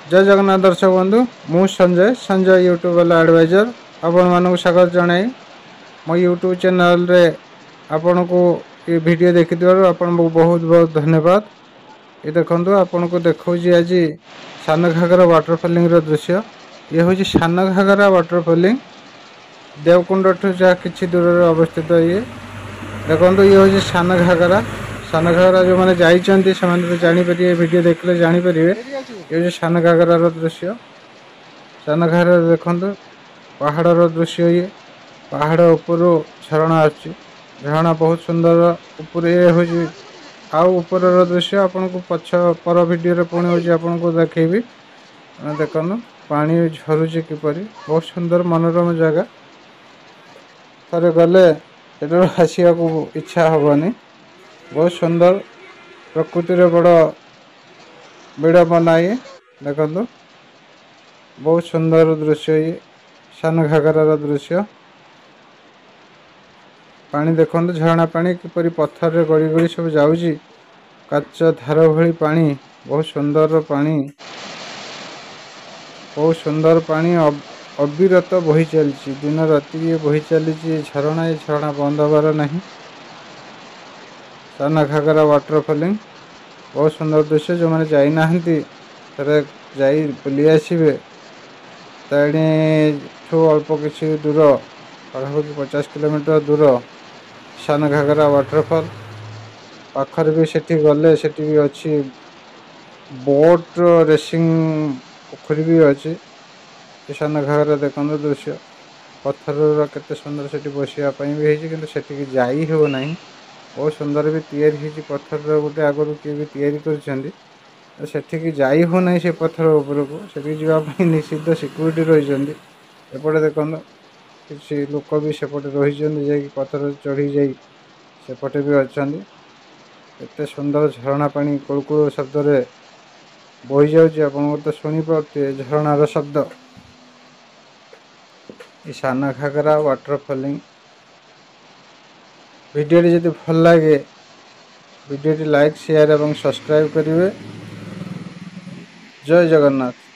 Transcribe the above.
जय जगन्नाथ दर्शक बंधु मु संजय यूट्यूब वाला एडवाइजर आपण मानक स्वागत जनाई मो यूट्यूब चैनल रे आपण को ये वीडियो देखिथिबारु आपण को बहुत बहुत धन्यवाद। ये देखंतु आपण को देखौजी आज सान घागरा वाटरफॉलिंग रो दृश्य। ये होची सान घागरा वाटरफॉलिंग देवकुंड ठु जा किछि दूर रे अवस्थित। ये देखंतु ये होची सान घागरा जो माने जाइचंती से माने जानि परिए वीडियो देखले जानि परिए ये जो सान घागरा रो दृश्य। सान घागरा देखंतु पहाड़ रो दृश्य। ये पहाड़ ऊपर झरणा आछि झरणा बहुत सुंदर ऊपर ये होची आउ ऊपर रो दृश्य आपन को पछ पर वीडियो रे पुणी होची आपन को देखैबी। देखनु पानी झरुची किपरि बहुत सुंदर मनोरम जगह थरे गले एटर हसिया को इच्छा होबनी। बहुत सुंदर प्रकृति रे बड़ वीडियो बनाए देखंतु बहुत सुंदर दृश्य। ये सान घागरा रो दृश्य पानी देखंतु झरणा पानी किपरि पत्थर रे गड़ी गड़ी सब जाउची काच धार भली पानी बहुत सुंदर पानी अविरत बही चलची दिन राति ये बही चलची झरणा बंद हबार नहीं। सान घागरा वाटरफॉलिंग बहुत सुंदर दृश्य जो माने जाई नाहंती तरे जाई बुली आसीबे। ताणी ठू अल्प किछि दूर 50 किलोमीटर दूर सान घागरा वाटरफॉल पाखर भी सेठी गले सेठी भी अछि बोट रेसिंग पोखरी भी अछि। सान घागरा देखंतु दृश्य पत्थर रो केते सुंदर सेठी बसिया पई भी हेछि किंतु सेठी की जाई हो नाही। बहुत सुंदर भी तैयारी हेछि पत्थर रो गोटे आगरु के भी तैयारी करछंदी सेठी की जाई हो नाही। से पत्थर ऊपर को सेठी जीवा पई निषिद्ध सिक्योरिटी रहिजंदी। एपटे देखंतु किछि लोक भी सेपटे रहिजंदी जे कि पत्थर चढ़ी जाई सेपटे भी अछंदी। एते सुंदर झरणा पानी कुलकुल शब्द रे बही जाउची आपण तो सुनी पाते झरणा रो शब्द। ई सान घागरा वाटरफॉलिंग वीडियो टी जदि भल लागे वीडियो टी लाइक शेयर एवं सब्सक्राइब करिवे। जय जगन्नाथ।